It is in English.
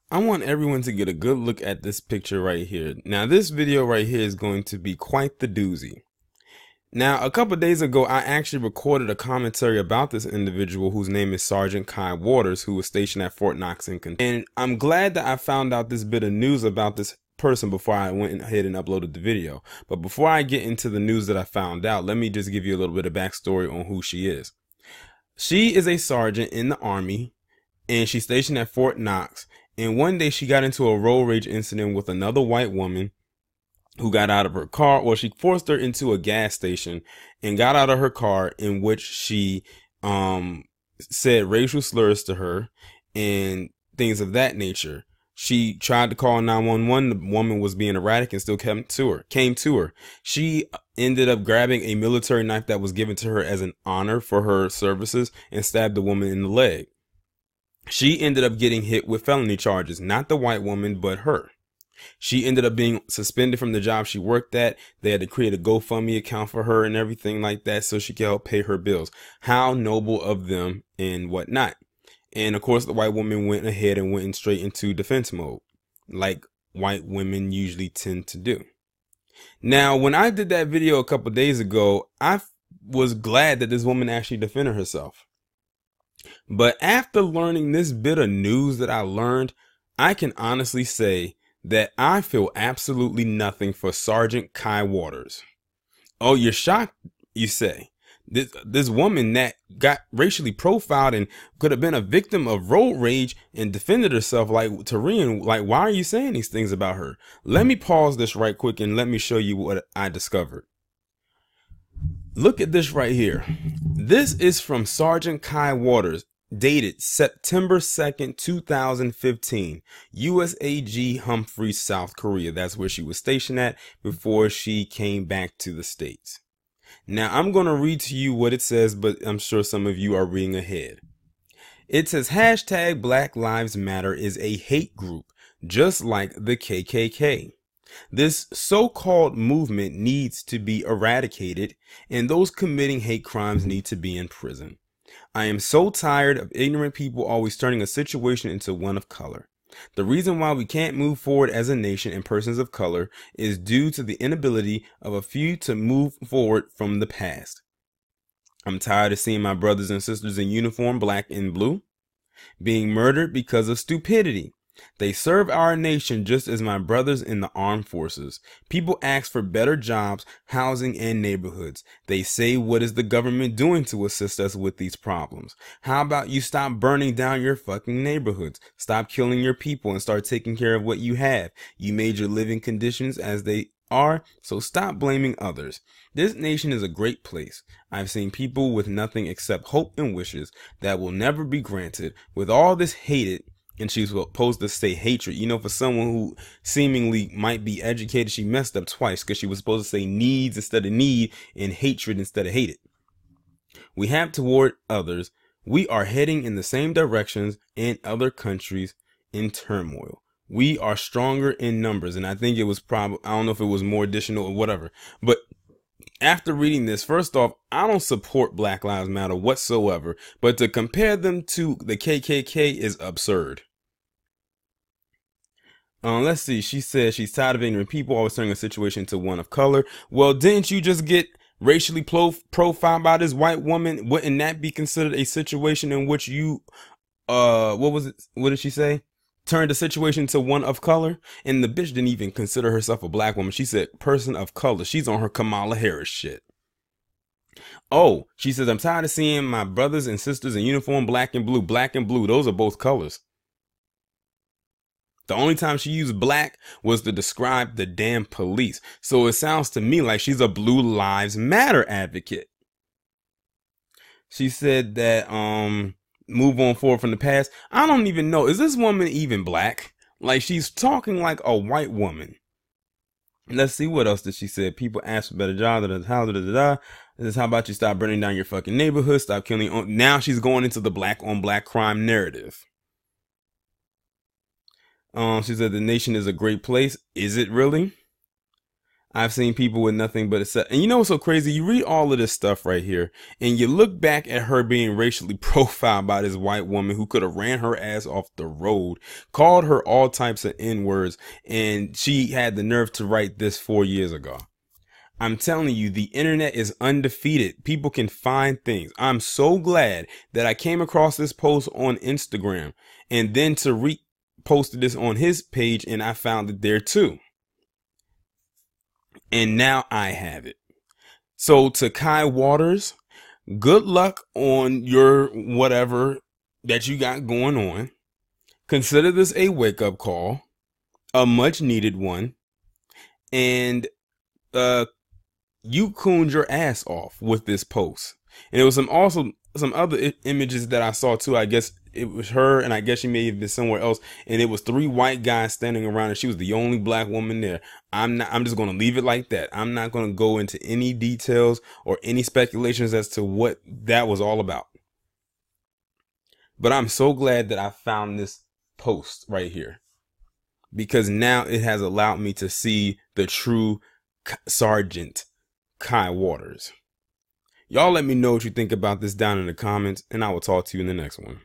I want everyone to get a good look at this picture right here. Now, this video right here is going to be quite the doozy. Now, a couple days ago, I actually recorded a commentary about this individual whose name is Sergeant Kai Waters, who was stationed at Fort Knox in Kentucky. And I'm glad that I found out this bit of news about this person before I went ahead and uploaded the video. But before I get into the news that I found out, let me just give you a little bit of backstory on who she is. She is a sergeant in the Army, and she's stationed at Fort Knox. And one day she got into a road rage incident with another white woman who got out of her car. Well, she forced her into a gas station and got out of her car, in which she said racial slurs to her and things of that nature. She tried to call 911. The woman was being erratic and still came to her. She ended up grabbing a military knife that was given to her as an honor for her services and stabbed the woman in the leg. She ended up getting hit with felony charges, not the white woman, but her. She ended up being suspended from the job she worked at. They had to create a GoFundMe account for her and everything like that so she could help pay her bills. How noble of them and whatnot. And of course, the white woman went ahead and went straight into defense mode, like white women usually tend to do. Now, when I did that video a couple days ago, I was glad that this woman actually defended herself. But after learning this bit of news that I learned, I can honestly say that I feel absolutely nothing for Sergeant Kai Waters. Oh, you're shocked, you say? This woman that got racially profiled and could have been a victim of road rage and defended herself like taurean. Like, why are you saying these things about her? Let me pause this right quick and let me show you what I discovered. Look at this right here. This is from Sergeant Kai Waters, dated September 2nd, 2015, USAG Humphreys, South Korea. That's where she was stationed at before she came back to the States. Now, I'm going to read to you what it says, but I'm sure some of you are reading ahead. It says, hashtag Black Lives Matter is a hate group, just like the KKK. This so-called movement needs to be eradicated, and those committing hate crimes need to be in prison. I am so tired of ignorant people always turning a situation into one of color. The reason why we can't move forward as a nation and persons of color is due to the inability of a few to move forward from the past. I'm tired of seeing my brothers and sisters in uniform, black and blue, being murdered because of stupidity. They serve our nation just as my brothers in the armed forces. People ask for better jobs, housing, and neighborhoods. They say, what is the government doing to assist us with these problems? How about you stop burning down your fucking neighborhoods? Stop killing your people and start taking care of what you have. You made your living conditions as they are, so stop blaming others. This nation is a great place. I've seen people with nothing except hope and wishes that will never be granted. With all this hated, and she was supposed to say hatred. You know, for someone who seemingly might be educated, she messed up twice because she was supposed to say needs instead of need and hatred instead of hated. We have toward others. We are heading in the same directions in other countries in turmoil. We are stronger in numbers. And I think it was probably, I don't know if it was more additional or whatever. But after reading this, first off, I don't support Black Lives Matter whatsoever, but to compare them to the KKK is absurd. Let's see. She says she's tired of ignorant people always turning a situation into one of color. Well, didn't you just get racially profiled by this white woman? Wouldn't that be considered a situation in which you, what was it? What did she say? Turned the situation to one of color? And the bitch didn't even consider herself a black woman. She said person of color. She's on her Kamala Harris shit. Oh, she says, I'm tired of seeing my brothers and sisters in uniform, black and blue. Black and blue, those are both colors. The only time she used black was to describe the damn police. So it sounds to me like she's a Blue Lives Matter advocate. She said that, move on forward from the past. I don't even know. Is this woman even black? Like, she's talking like a white woman. Let's see, what else did she say? People ask for better jobs. This is, how about you stop burning down your fucking neighborhood? Stop killing. Now she's going into the black on black crime narrative. She said the nation is a great place. Is it really? I've seen people with nothing but a set. And you know what's so crazy? You read all of this stuff right here and you look back at her being racially profiled by this white woman who could have ran her ass off the road, called her all types of N-words, and she had the nerve to write this 4 years ago. I'm telling you, the internet is undefeated. People can find things. I'm so glad that I came across this post on Instagram and then to reposted this on his page and I found it there too. And now I have it. So to Kai Waters, good luck on your whatever that you got going on. Consider this a wake-up call, a much needed one. And you cooned your ass off with this post. And there was some other images that I saw too. I guess it was her, and I guess she may have been somewhere else. And it was 3 white guys standing around, and she was the only black woman there. I'm just going to leave it like that. I'm not going to go into any details or any speculations as to what that was all about. But I'm so glad that I found this post right here, because now it has allowed me to see the true Sergeant Kai Waters. Y'all let me know what you think about this down in the comments, and I will talk to you in the next one.